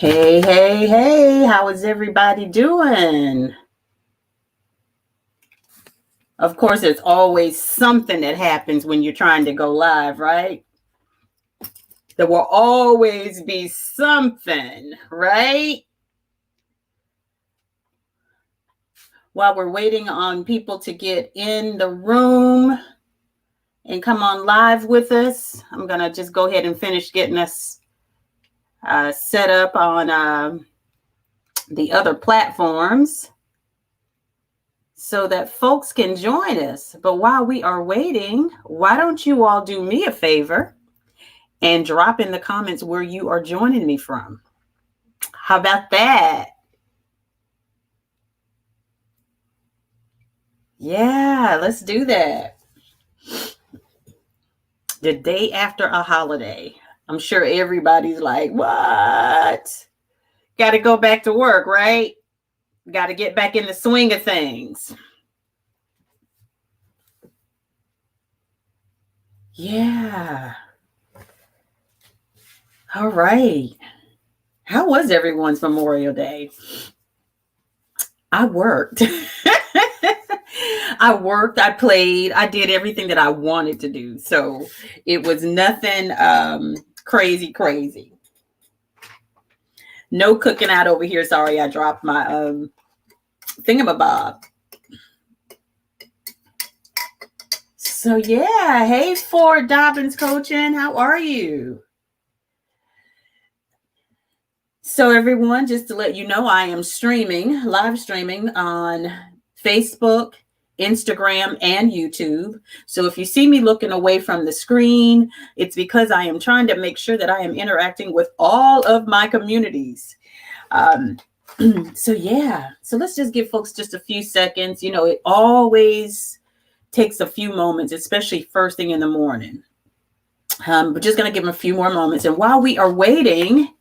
Hey, hey, hey, how is everybody doing? Of course, there's always something that happens when you're trying to go live, right? There will always be something, right? While we're waiting on people to get in the room and come on live with us, I'm going to just go ahead and finish getting us set up on the other platforms so that folks can join us. But while we are waiting, why don't you all do me a favor and drop in the comments where you are joining me from? How about that? Yeah, let's do that. The day after a holiday. I'm sure everybody's like, what? Got to go back to work, right? Got to get back in the swing of things. Yeah. All right. How was everyone's Memorial Day? I worked. I played, I did everything that I wanted to do. So it was nothing crazy. No cooking out over here. Sorry, I dropped my thingamabob. So yeah, hey Ford Dobbins Coaching, how are you? So everyone, just to let you know, I am live streaming on Facebook, Instagram, and YouTube. So if you see me looking away from the screen, it's because I am trying to make sure that I am interacting with all of my communities. So yeah, so let's just give folks just a few seconds. You know, it always takes a few moments, especially first thing in the morning. We're just going to give them a few more moments. And while we are waiting,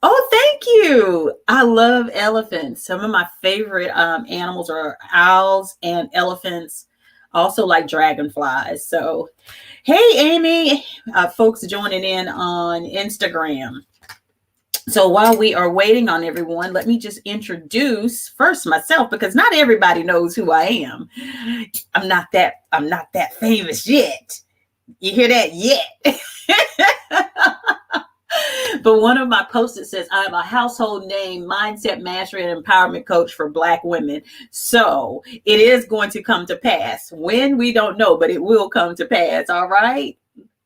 oh, thank you. I love elephants. Some of my favorite animals are owls and elephants, also like dragonflies. So, hey, Amy, folks joining in on Instagram. So while we are waiting on everyone, let me just introduce first myself, because not everybody knows who I am. I'm not that famous yet. You hear that? Yet. But one of my post-its says, I'm a household name, mindset mastery, and empowerment coach for Black women. So it is going to come to pass. When, we don't know, but it will come to pass. All right.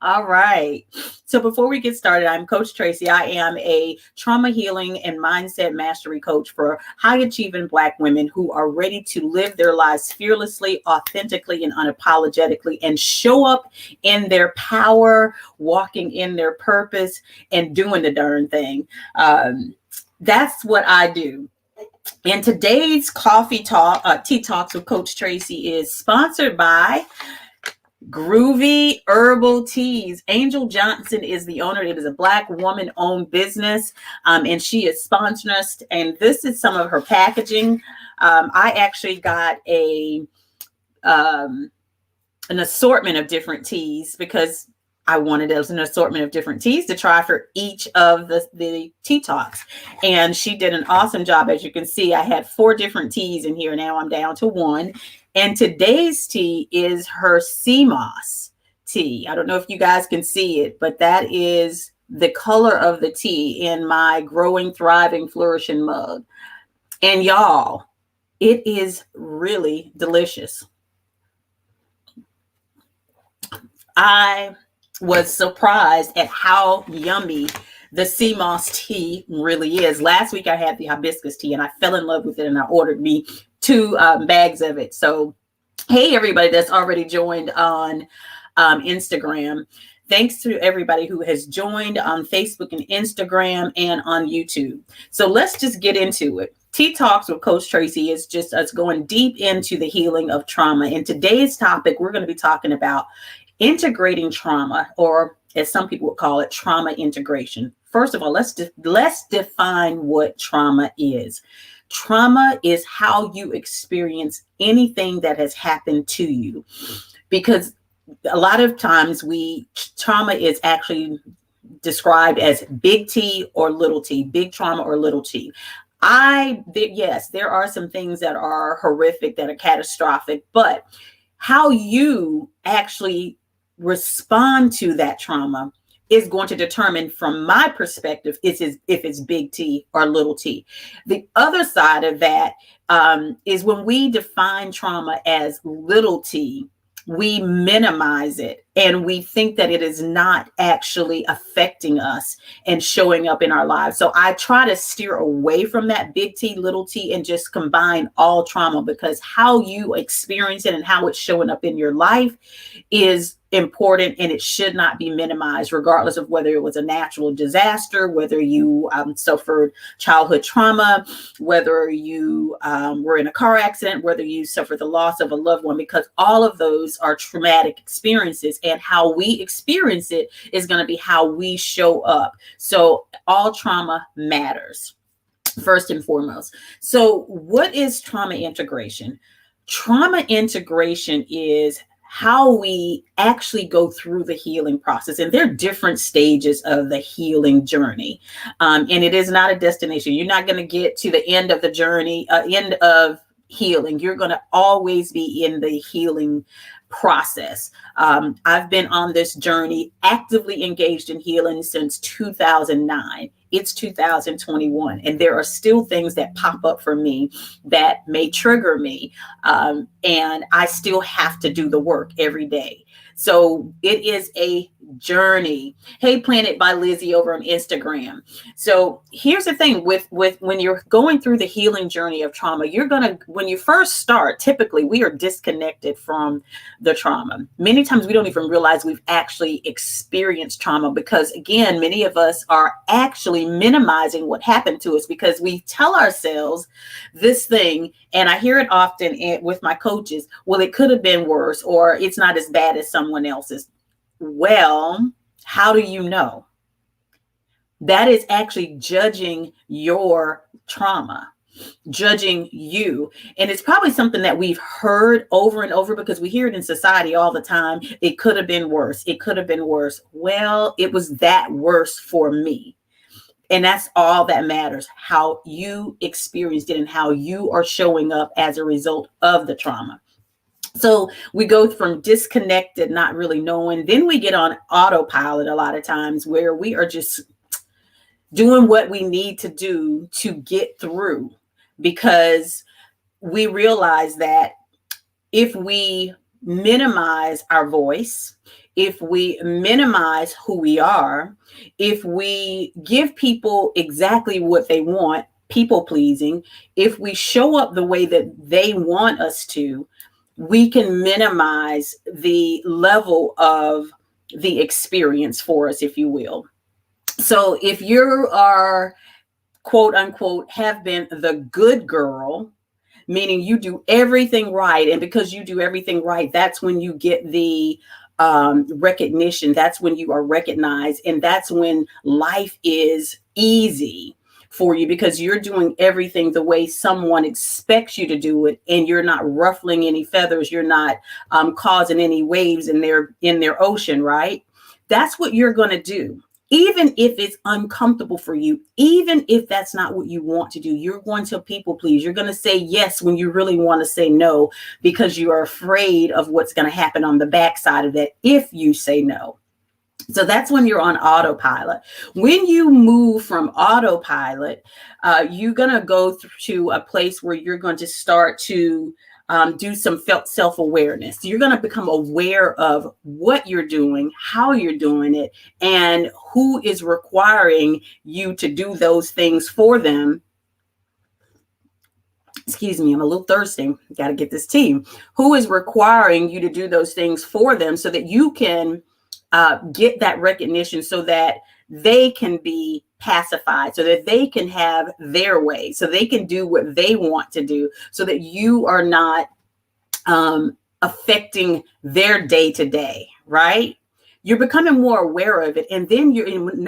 All right. So before we get started, I'm Coach Tracey. I am a trauma healing and mindset mastery coach for high achieving Black women who are ready to live their lives fearlessly, authentically, and unapologetically, and show up in their power, walking in their purpose, and doing the darn thing. That's what I do. And today's tea talks with Coach Tracey is sponsored by Groovy Herbal Teas. Angel Johnson is the owner. It is a Black woman-owned business, and she is sponsoring us. And this is some of her packaging. I actually got an assortment of different teas because I wanted an assortment of different teas to try for each of the tea talks. And she did an awesome job. As you can see, I had 4 different teas in here. Now I'm down to 1. And today's tea is her Cmos Tea. I don't know if you guys can see it, but that is the color of the tea in my growing, thriving, flourishing mug. And y'all, it is really delicious. I was surprised at how yummy the Cmos tea really is. Last week I had the hibiscus tea and I fell in love with it, and I ordered me 2 bags of it. So, hey, everybody that's already joined on Instagram. Thanks to everybody who has joined on Facebook and Instagram and on YouTube. So let's just get into it. Tea Talks with Coach Tracey is just us going deep into the healing of trauma. In today's topic, we're going to be talking about integrating trauma, or as some people would call it, trauma integration. First of all, let's define what trauma is. Trauma is how you experience anything that has happened to you, because a lot of times trauma is actually described as big T or little t, big trauma or little t. Yes, there are some things that are horrific, that are catastrophic, but how you actually respond to that trauma is going to determine, from my perspective, if it's big T or little t. The other side of that is when we define trauma as little t, we minimize it and we think that it is not actually affecting us and showing up in our lives. So I try to steer away from that big T, little t, and just combine all trauma, because how you experience it and how it's showing up in your life is important, and it should not be minimized, regardless of whether it was a natural disaster, whether you suffered childhood trauma, whether you were in a car accident, whether you suffered the loss of a loved one, because all of those are traumatic experiences, and how we experience it is going to be how we show up. So all trauma matters, first and foremost. So what is trauma integration? Trauma integration is how we actually go through the healing process. And there are different stages of the healing journey. And it is not a destination. You're not going to get to the end of the journey, end of healing. You're going to always be in the healing process. I've been on this journey, actively engaged in healing since 2009. It's 2021, and there are still things that pop up for me that may trigger me, and I still have to do the work every day. So it is a journey. Hey Planet by Lizzie over on Instagram. So here's the thing with when you're going through the healing journey of trauma, when you first start, typically we are disconnected from the trauma. Many times we don't even realize we've actually experienced trauma, because again, many of us are actually minimizing what happened to us, because we tell ourselves this thing, and I hear it often with my coaches, well, it could have been worse, or it's not as bad as someone else's. Well, how do you know? That is actually judging your trauma, judging you. And it's probably something that we've heard over and over, because we hear it in society all the time. It could have been worse. It could have been worse. Well, it was that worse for me. And that's all that matters, how you experienced it and how you are showing up as a result of the trauma. So we go from disconnected, not really knowing, then we get on autopilot a lot of times, where we are just doing what we need to do to get through, because we realize that if we minimize our voice, if we minimize who we are, if we give people exactly what they want, people pleasing, if we show up the way that they want us to, we can minimize the level of the experience for us, if you will. So if you are, quote unquote, have been the good girl, meaning you do everything right, and because you do everything right, that's when you get the recognition, that's when you are recognized, and that's when life is easy for you, because you're doing everything the way someone expects you to do it, and you're not ruffling any feathers, you're not causing any waves in their ocean, right? That's what you're going to do. Even if it's uncomfortable for you, even if that's not what you want to do, you're going to people please. You're going to say yes when you really want to say no, because you are afraid of what's going to happen on the backside of that if you say no. So that's when you're on autopilot. When you move from autopilot, you're going to go to a place where you're going to start to do some self-awareness. You're going to become aware of what you're doing, how you're doing it, and who is requiring you to do those things for them. Excuse me, I'm a little thirsty. Got to get this tea. Who is requiring you to do those things for them, so that you can get that recognition, so that they can be pacified, so that they can have their way, so they can do what they want to do, so that you are not affecting their day to day, right? You're becoming more aware of it. And then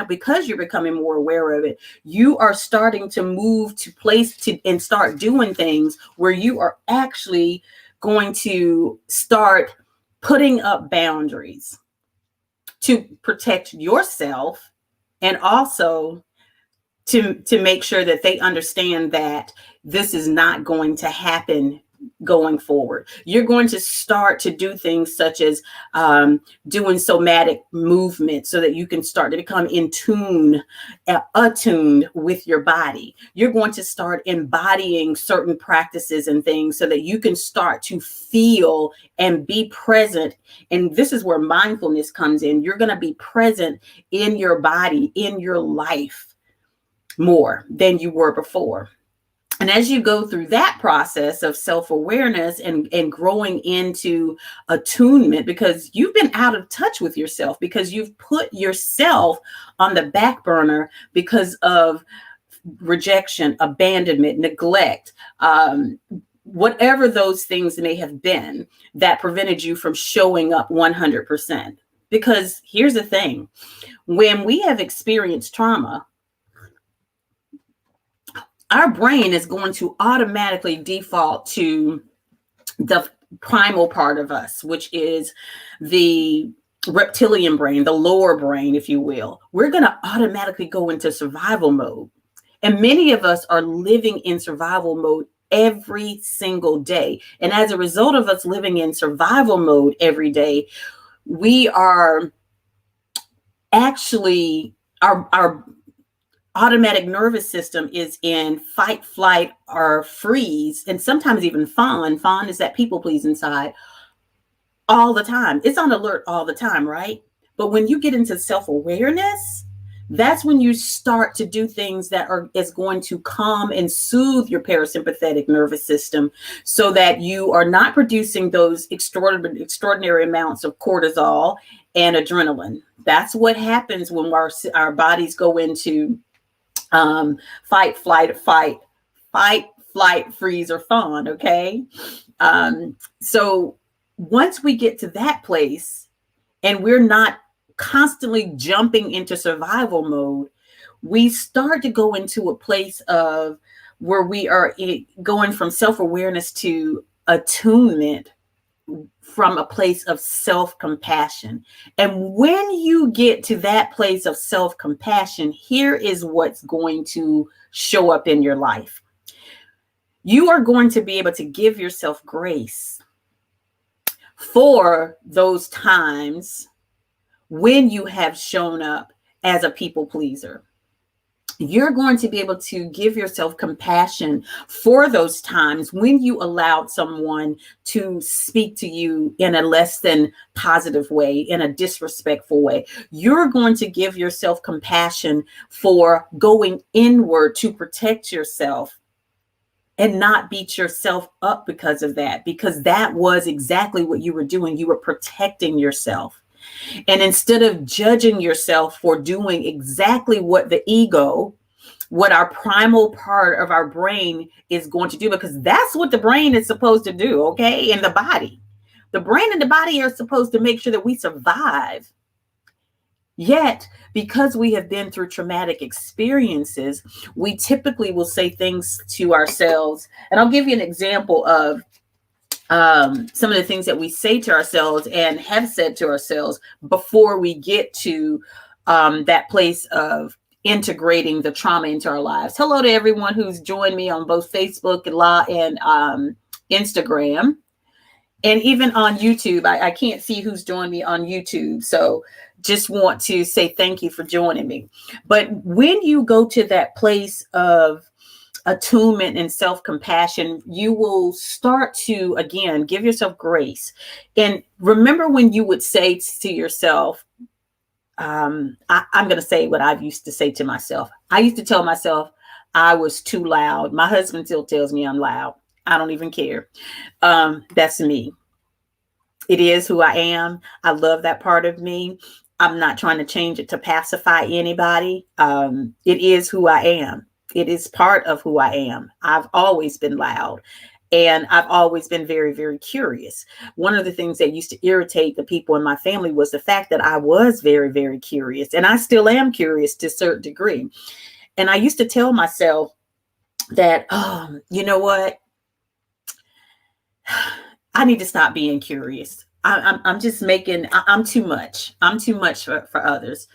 because you're becoming more aware of it, you are starting to move to place and start doing things where you are actually going to start putting up boundaries to protect yourself and also to make sure that they understand that this is not going to happen going forward. You're going to start to do things such as doing somatic movement so that you can start to become in tune, attuned with your body. You're going to start embodying certain practices and things so that you can start to feel and be present. And this is where mindfulness comes in. You're going to be present in your body, in your life, more than you were before. And as you go through that process of self-awareness and growing into attunement, because you've been out of touch with yourself, because you've put yourself on the back burner because of rejection, abandonment, neglect, whatever those things may have been that prevented you from showing up 100%. Because here's the thing, when we have experienced trauma, our brain is going to automatically default to the primal part of us, which is the reptilian brain, the lower brain, if you will. We're going to automatically go into survival mode. And many of us are living in survival mode every single day. And as a result of us living in survival mode every day, we are actually, our automatic nervous system is in fight, flight, or freeze, and sometimes even fawn. Fawn is that people pleasing side all the time. It's on alert all the time, right? But when you get into self-awareness, that's when you start to do things that is going to calm and soothe your parasympathetic nervous system so that you are not producing those extraordinary amounts of cortisol and adrenaline. That's what happens when our bodies go into fight, flight, freeze, or fawn. Okay. So once we get to that place and we're not constantly jumping into survival mode, we start to go into a place of where we are going from self-awareness to attunement, from a place of self-compassion. And when you get to that place of self-compassion, here is what's going to show up in your life. You are going to be able to give yourself grace for those times when you have shown up as a people pleaser. You're going to be able to give yourself compassion for those times when you allowed someone to speak to you in a less than positive way, in a disrespectful way. You're going to give yourself compassion for going inward to protect yourself and not beat yourself up because of that, because that was exactly what you were doing. You were protecting yourself. And instead of judging yourself for doing exactly what the ego, what our primal part of our brain is going to do, because that's what the brain is supposed to do, okay? And the body. The brain and the body are supposed to make sure that we survive. Yet, because we have been through traumatic experiences, we typically will say things to ourselves. And I'll give you an example of some of the things that we say to ourselves and have said to ourselves before we get to that place of integrating the trauma into our lives. Hello to everyone who's joined me on both Facebook and Instagram, and even on YouTube. I can't see who's joined me on YouTube, so just want to say thank you for joining me. But when you go to that place of attunement and self-compassion, you will start to, again, give yourself grace. And remember when you would say to yourself, I'm going to say what I've used to say to myself. I used to tell myself I was too loud. My husband still tells me I'm loud. I don't even care. That's me. It is who I am. I love that part of me. I'm not trying to change it to pacify anybody. It is who I am. It is part of who I am. I've always been loud, and I've always been very, very curious. One of the things that used to irritate the people in my family was the fact that I was very, very curious, and I still am curious to a certain degree. And I used to tell myself that, you know what? I need to stop being curious. I'm just I'm too much. I'm too much for others.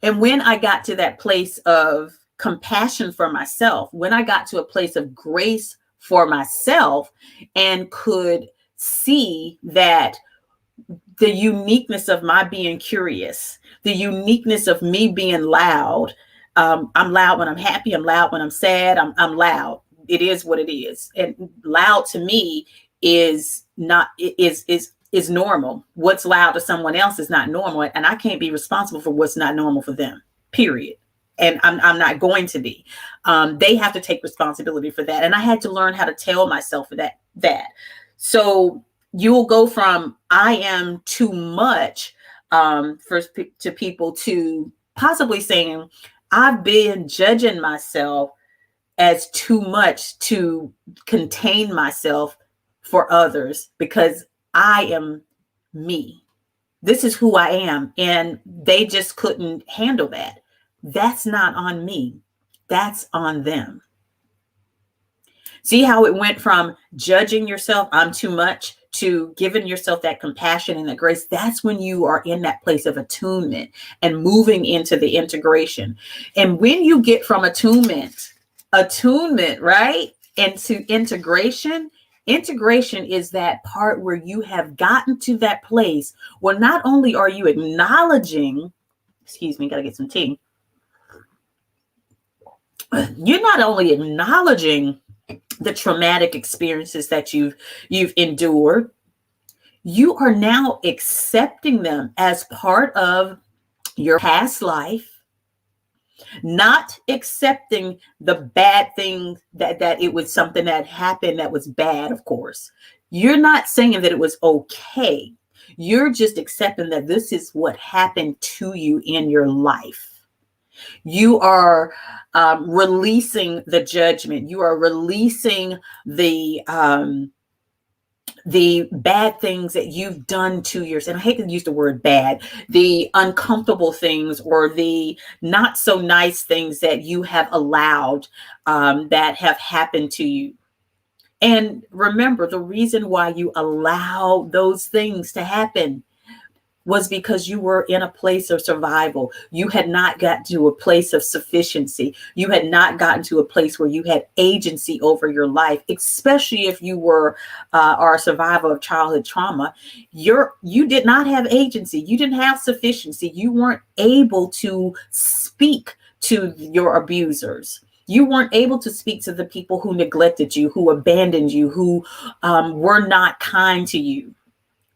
And when I got to that place of compassion for myself, when I got to a place of grace for myself and could see that the uniqueness of my being curious, the uniqueness of me being loud. I'm loud when I'm happy. I'm loud when I'm sad. I'm loud. It is what it is. And loud to me is not, is normal. What's loud to someone else is not normal. And I can't be responsible for what's not normal for them, period. And I'm not going to be. They have to take responsibility for that. And I had to learn how to tell myself that. So you'll go from I am too much to people to possibly saying I've been judging myself as too much to contain myself for others because I am me. This is who I am. And they just couldn't handle that. That's not on me. That's on them. See how it went from judging yourself, I'm too much, to giving yourself that compassion and that grace. That's when you are in that place of attunement and moving into the integration. And when you get from attunement, right, into integration is that part where you have gotten to that place where not only are you acknowledging, excuse me, gotta get some tea. You're not only acknowledging the traumatic experiences that you've endured, you are now accepting them as part of your past life, not accepting the bad thing that it was something that happened that was bad, of course. You're not saying that it was okay. You're just accepting that this is what happened to you in your life. You are releasing the judgment. You are releasing the bad things that you've done to yourself. And I hate to use the word bad, the uncomfortable things or the not so nice things that you have allowed that have happened to you. And remember, the reason why you allow those things to happen was because you were in a place of survival. You had not gotten to a place of sufficiency. You had not gotten to a place where you had agency over your life, especially if you are a survivor of childhood trauma. You did not have agency. You didn't have sufficiency. You weren't able to speak to your abusers. You weren't able to speak to the people who neglected you, who abandoned you, who were not kind to you.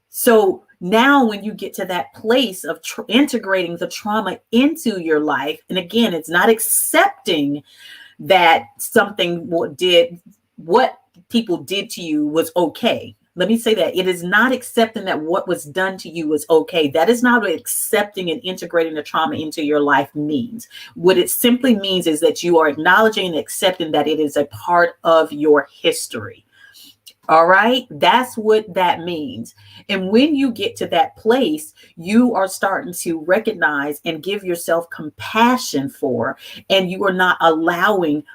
So now when you get to that place of integrating the trauma into your life, and again, it's not accepting that something what people did to you was okay. Let me say that. It is not accepting that what was done to you was okay. That is not what accepting and integrating the trauma into your life means. What it simply means is that you are acknowledging and accepting that it is a part of your history. All right. That's what that means. And when you get to that place, you are starting to recognize and give yourself compassion for, and you are not allowing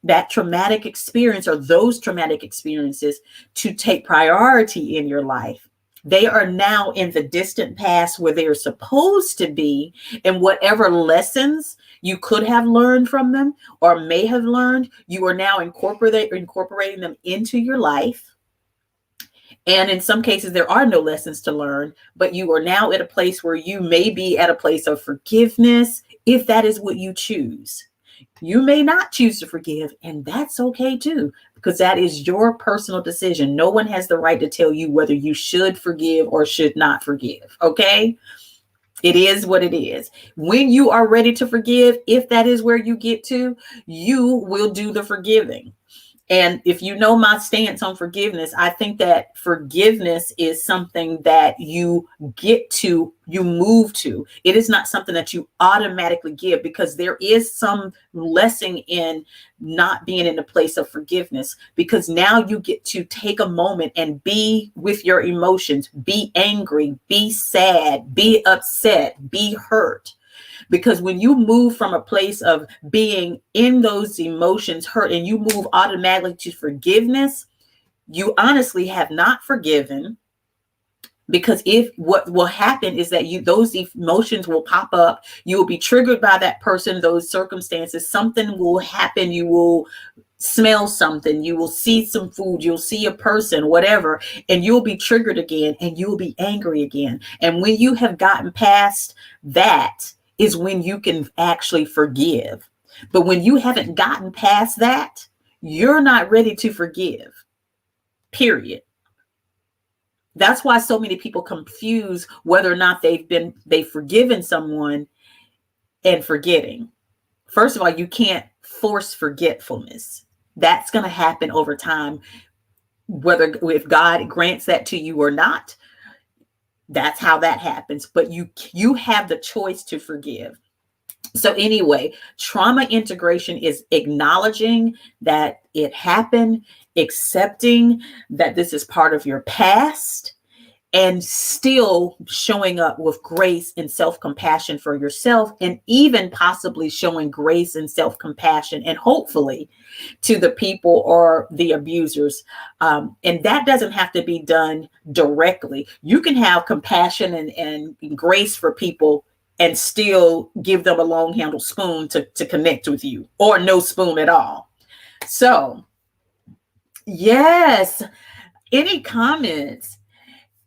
that traumatic experience or those traumatic experiences to take priority in your life. They are now in the distant past where they are supposed to be, and whatever lessons you could have learned from them or may have learned, you are now incorporating them into your life. And in some cases, there are no lessons to learn, but you are now at a place where you may be at a place of forgiveness, if that is what you choose. You may not choose to forgive, and that's okay too, because that is your personal decision. No one has the right to tell you whether you should forgive or should not forgive. Okay? It is what it is. When you are ready to forgive, if that is where you get to, you will do the forgiving. And if you know my stance on forgiveness, I think that forgiveness is something that you move to. It is not something that you automatically give, because there is some lesson in not being in a place of forgiveness, because now you get to take a moment and be with your emotions, be angry, be sad, be upset, be hurt. Because when you move from a place of being in those emotions, hurt, and you move automatically to forgiveness, you honestly have not forgiven. Because if what will happen is that those emotions will pop up, you will be triggered by that person, those circumstances, something will happen, you will smell something, you will see some food, you'll see a person, whatever, and you'll be triggered again and you'll be angry again. And when you have gotten past that is when you can actually forgive. But when you haven't gotten past that, you're not ready to forgive, period. That's why so many people confuse whether or not they've forgiven someone and forgetting. First of all, you can't force forgetfulness. That's going to happen over time, whether if God grants that to you or not. That's how that happens. But you have the choice to forgive. So anyway, trauma integration is acknowledging that it happened, accepting that this is part of your past, and still showing up with grace and self-compassion for yourself, and even possibly showing grace and self-compassion and hopefully to the people or the abusers. And that doesn't have to be done directly. You can have compassion and grace for people and still give them a long handled spoon to connect with you, or no spoon at all. So yes, any comments?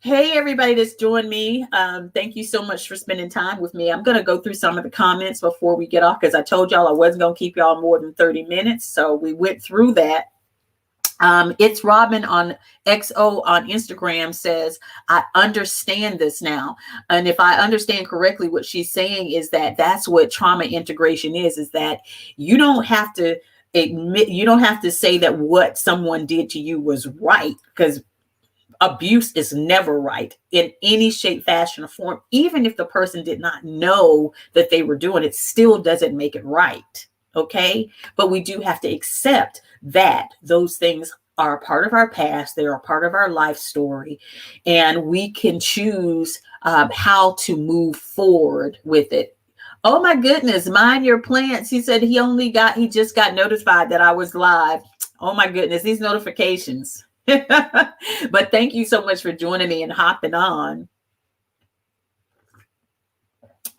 Hey, everybody that's joined me. Thank you so much for spending time with me. I'm going to go through some of the comments before we get off, because I told y'all I wasn't going to keep y'all more than 30 minutes. So we went through that. It's Robin on XO on Instagram says, I understand this now. And if I understand correctly, what she's saying is that that's what trauma integration is that you don't have to admit, you don't have to say that what someone did to you was right, because abuse is never right in any shape, fashion, or form. Even if the person did not know that they were doing it, still doesn't make it right. Okay. But we do have to accept that those things are a part of our past. They are a part of our life story. And we can choose how to move forward with it. Oh my goodness. Mind your plants. He said he just got notified that I was live. Oh my goodness. These notifications. But thank you so much for joining me and hopping on.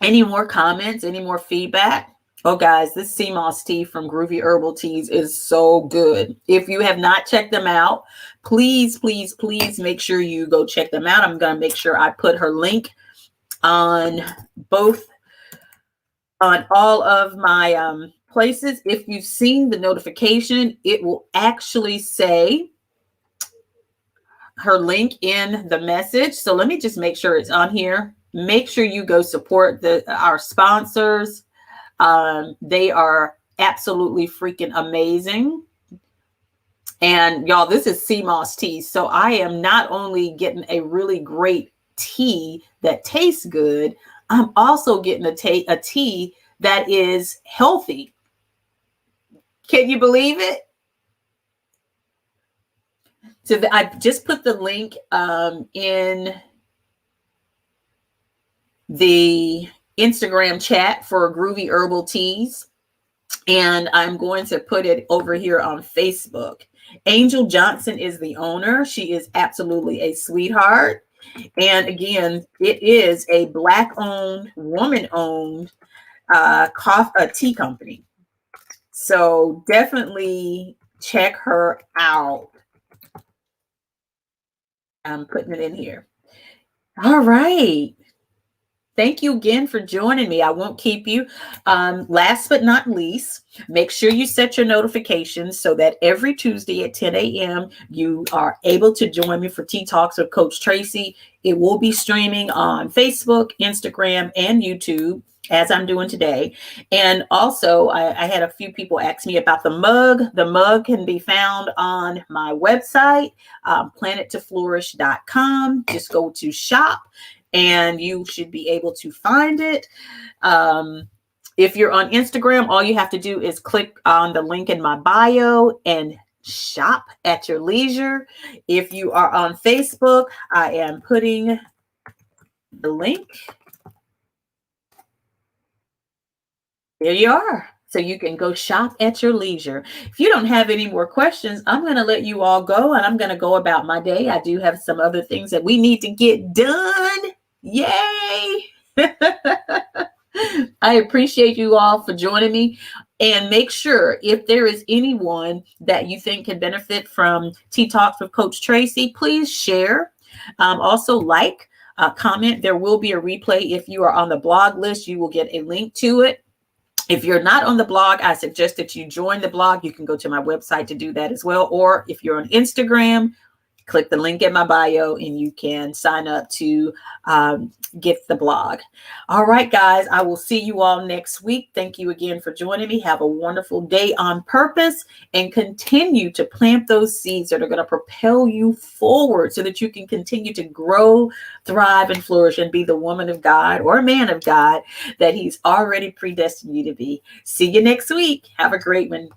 Any more comments? Any more feedback? Oh, guys, this Cmos tea from Groovy Herbal Teas is so good. If you have not checked them out, please, please, please make sure you go check them out. I'm going to make sure I put her link on all of my places. If you've seen the notification, it will actually say her link in the message. So let me just make sure it's on here. Make sure you go support our sponsors. They are absolutely freaking amazing. And y'all, this is Cmos Tea. So I am not only getting a really great tea that tastes good, I'm also getting a tea that is healthy. Can you believe it? So I just put the link in the Instagram chat for Groovy Herbal Teas. And I'm going to put it over here on Facebook. Angel Johnson is the owner. She is absolutely a sweetheart. And again, it is a Black-owned, woman-owned tea company. So definitely check her out. I'm putting it in here. All right. Thank you again for joining me. I won't keep you. Last but not least, make sure you set your notifications so that every Tuesday at 10 a.m. you are able to join me for Tea Talks with Coach Tracey. It will be streaming on Facebook, Instagram, and YouTube, as I'm doing today. And also, I had a few people ask me about the mug. The mug can be found on my website, planettoflourish.com. Just go to shop and you should be able to find it. If you're on Instagram, all you have to do is click on the link in my bio and shop at your leisure. If you are on Facebook, I am putting the link. There you are. so you can go shop at your leisure. If you don't have any more questions, I'm going to let you all go, and I'm going to go about my day. I do have some other things that we need to get done. Yay! I appreciate you all for joining me. And make sure, if there is anyone that you think can benefit from Tea Talks with Coach Tracey, please share. Also comment. There will be a replay. If you are on the blog list, you will get a link to it. If you're not on the blog, I suggest that you join the blog. You can go to my website to do that as well. Or if you're on Instagram, click the link in my bio and you can sign up to get the blog. All right, guys, I will see you all next week. Thank you again for joining me. Have a wonderful day on purpose, and continue to plant those seeds that are going to propel you forward so that you can continue to grow, thrive, and flourish and be the woman of God or man of God that He's already predestined you to be. See you next week. Have a great one.